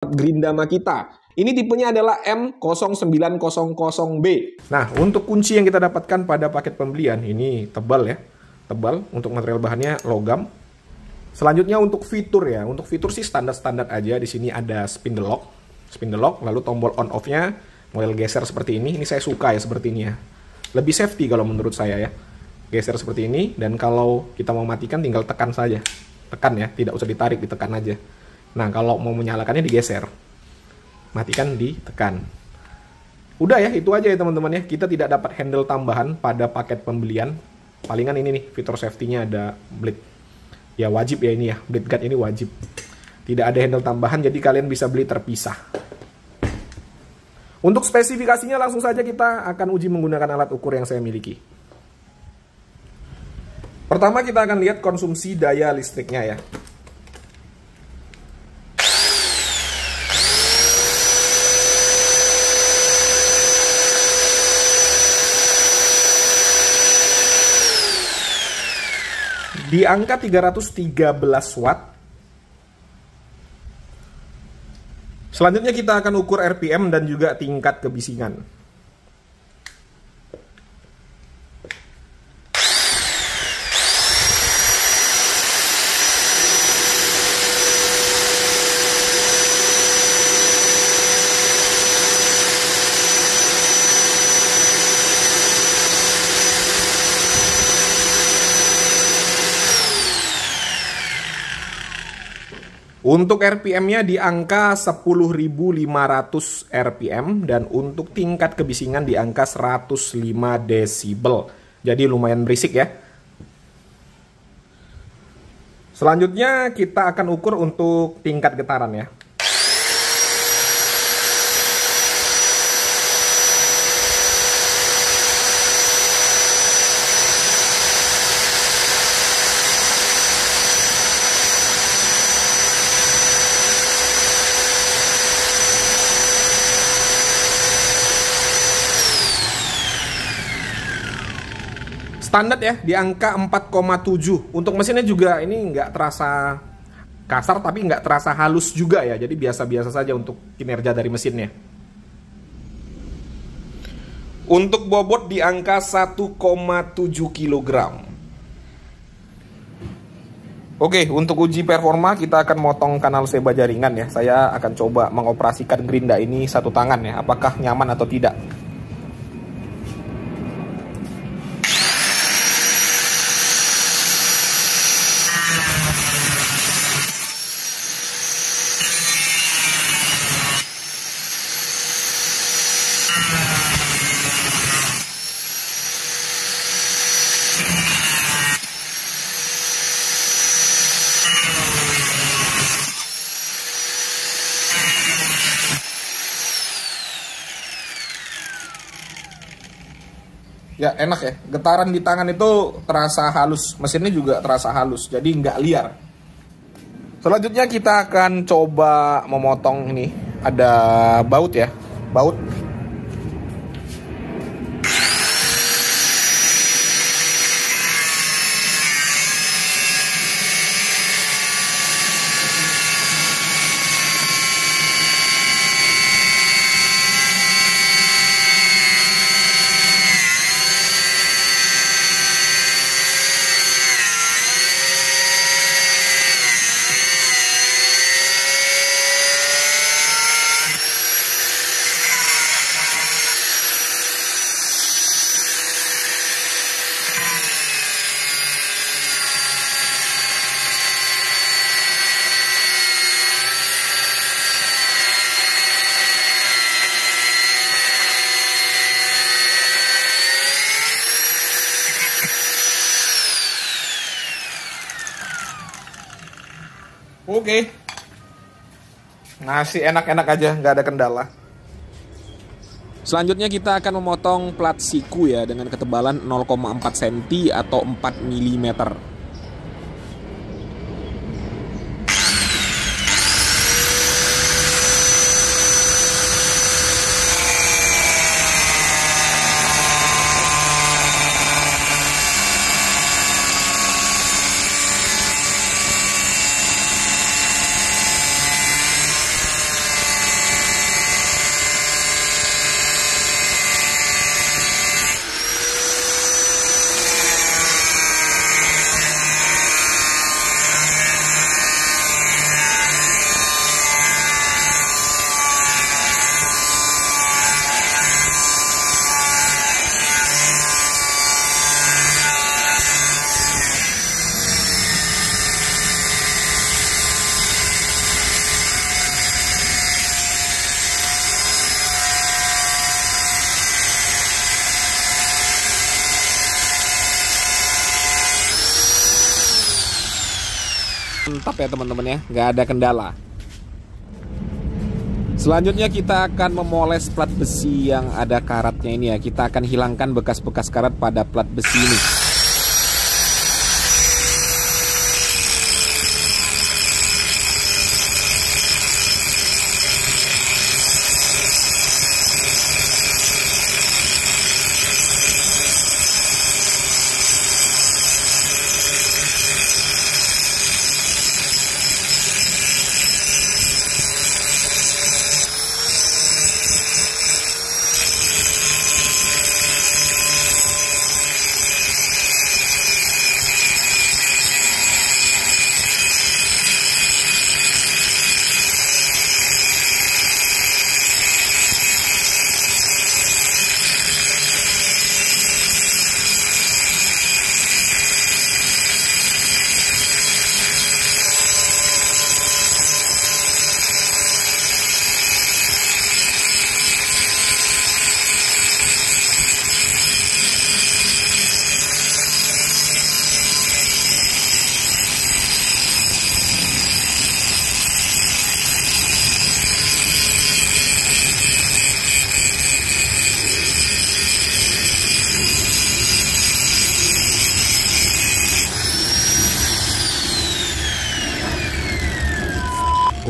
Grindama kita. Ini tipenya adalah M0900B. Nah, untuk kunci yang kita dapatkan pada paket pembelian, ini tebal ya. Tebal, untuk material bahannya logam. Selanjutnya untuk fitur ya. Untuk fitur sih standar-standar aja. Di sini ada spindle lock, lalu tombol on off-nya model geser seperti ini. Ini saya suka ya seperti ini ya. Lebih safety kalau menurut saya ya. Geser seperti ini, dan kalau kita mau matikan tinggal tekan saja. Tekan ya, tidak usah ditarik, ditekan aja. Nah, kalau mau menyalakannya digeser. Matikan, ditekan. Udah ya, itu aja ya teman-teman ya. Kita tidak dapat handle tambahan pada paket pembelian. Palingan ini nih, fitur safety-nya ada blade. Ya wajib ya ini ya, blade guard ini wajib. Tidak ada handle tambahan, jadi kalian bisa beli terpisah. Untuk spesifikasinya langsung saja kita akan uji menggunakan alat ukur yang saya miliki. Pertama kita akan lihat konsumsi daya listriknya ya. Di angka 313 watt. Selanjutnya kita akan ukur RPM dan juga tingkat kebisingan. Untuk RPM-nya di angka 10.500 RPM dan untuk tingkat kebisingan di angka 105 desibel. Jadi lumayan berisik ya. Selanjutnya kita akan ukur untuk tingkat getaran ya. Standar ya, di angka 4,7. Untuk mesinnya juga ini nggak terasa kasar, tapi nggak terasa halus juga ya. Jadi biasa-biasa saja untuk kinerja dari mesinnya. Untuk bobot di angka 1,7 kg. Oke, untuk uji performa kita akan motong kanal seba jaringan ya. Saya akan coba mengoperasikan gerinda ini satu tangan ya. Apakah nyaman atau tidak. Ya enak ya, getaran di tangan itu terasa halus, mesinnya juga terasa halus, jadi nggak liar. Selanjutnya kita akan coba memotong ini, ada baut ya, baut. Oke, masih enak-enak aja, nggak ada kendala. Selanjutnya kita akan memotong plat siku ya dengan ketebalan 0,4 cm atau 4 mm. mantap ya teman-teman ya, nggak ada kendala. Selanjutnya kita akan memoles plat besi yang ada karatnya ini ya. Kita akan hilangkan bekas-bekas karat pada plat besi ini.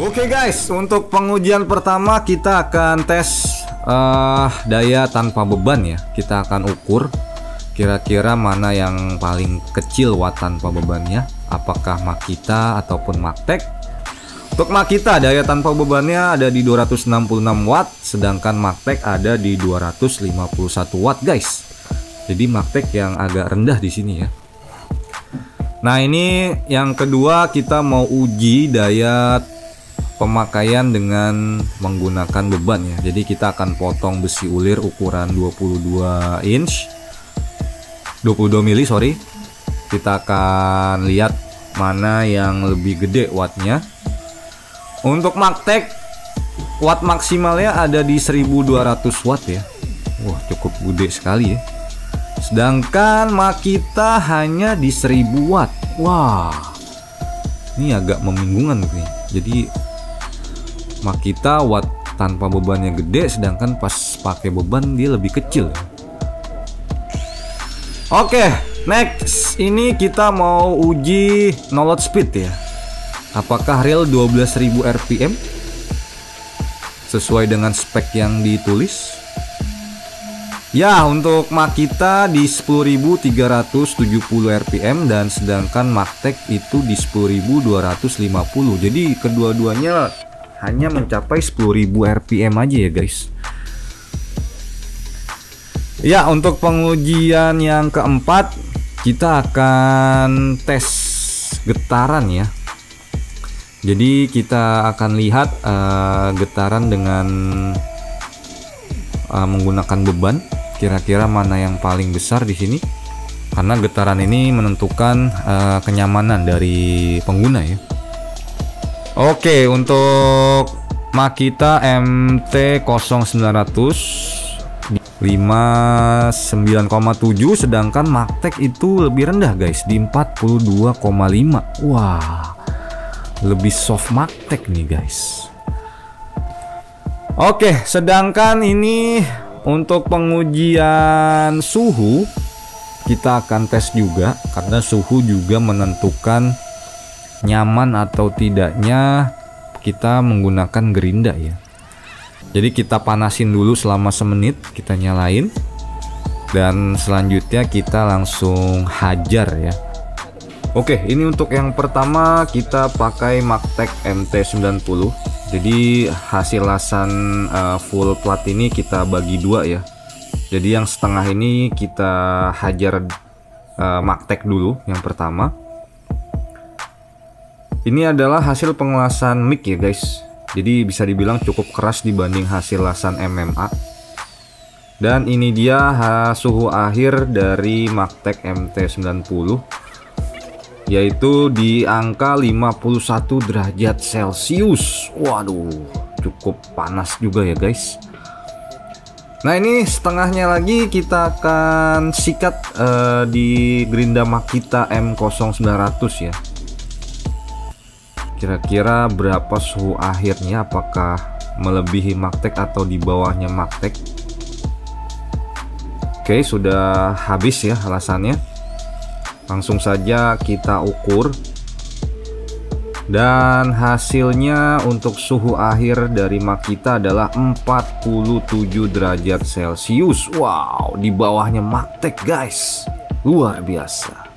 Oke guys, untuk pengujian pertama kita akan tes daya tanpa beban ya. Kita akan ukur kira-kira mana yang paling kecil watt tanpa bebannya, apakah Makita ataupun Maktech. Untuk Makita daya tanpa bebannya ada di 266 watt, sedangkan Maktech ada di 251 watt guys. Jadi Maktech yang agak rendah di sini ya. Nah ini yang kedua, kita mau uji daya pemakaian dengan menggunakan beban ya. Jadi kita akan potong besi ulir ukuran 22 mili sorry. Kita akan lihat mana yang lebih gede wattnya. Untuk Maktech watt maksimalnya ada di 1200 watt ya. Wah cukup gede sekali ya. Sedangkan Makita hanya di 1000 watt. Wah ini agak membingungkan nih. Jadi Makita watt tanpa bebannya gede, sedangkan pas pakai beban dia lebih kecil. Oke, next ini kita mau uji no load speed ya. Apakah real 12.000 rpm sesuai dengan spek yang ditulis? Ya, untuk Makita di 10.370 rpm dan sedangkan Maktech itu di 10.250. Jadi kedua-duanya hanya mencapai 10.000 rpm aja ya guys. Ya, untuk pengujian yang keempat kita akan tes getaran ya. Jadi kita akan lihat getaran dengan menggunakan beban, kira-kira mana yang paling besar di sini. Karena getaran ini menentukan kenyamanan dari pengguna ya. Oke, untuk Makita MT0900 59,7, sedangkan Maktech itu lebih rendah guys di 42,5. Wah, lebih soft Maktech nih guys. Oke, sedangkan ini untuk pengujian suhu kita akan tes juga, karena suhu juga menentukan nyaman atau tidaknya kita menggunakan gerinda ya. Jadi kita panasin dulu selama semenit, kita nyalain, dan selanjutnya kita langsung hajar ya. Oke, ini untuk yang pertama kita pakai Maktech MT90. Jadi hasil lasan full plat ini kita bagi dua ya. Jadi yang setengah ini kita hajar Maktech dulu yang pertama. Ini adalah hasil pengelasan mic ya guys. Jadi bisa dibilang cukup keras dibanding hasil lasan MMA. Dan ini dia suhu akhir dari Maktech MT90, yaitu di angka 51 derajat Celcius. Waduh, cukup panas juga ya guys. Nah ini setengahnya lagi kita akan sikat di gerinda Makita M0900 ya. Kira-kira berapa suhu akhirnya, apakah melebihi Magtek atau di bawahnya Magtek? Oke, sudah habis ya alasannya. Langsung saja kita ukur. Dan hasilnya untuk suhu akhir dari Makita adalah 47 derajat Celcius. Wow, di bawahnya Magtek guys. Luar biasa.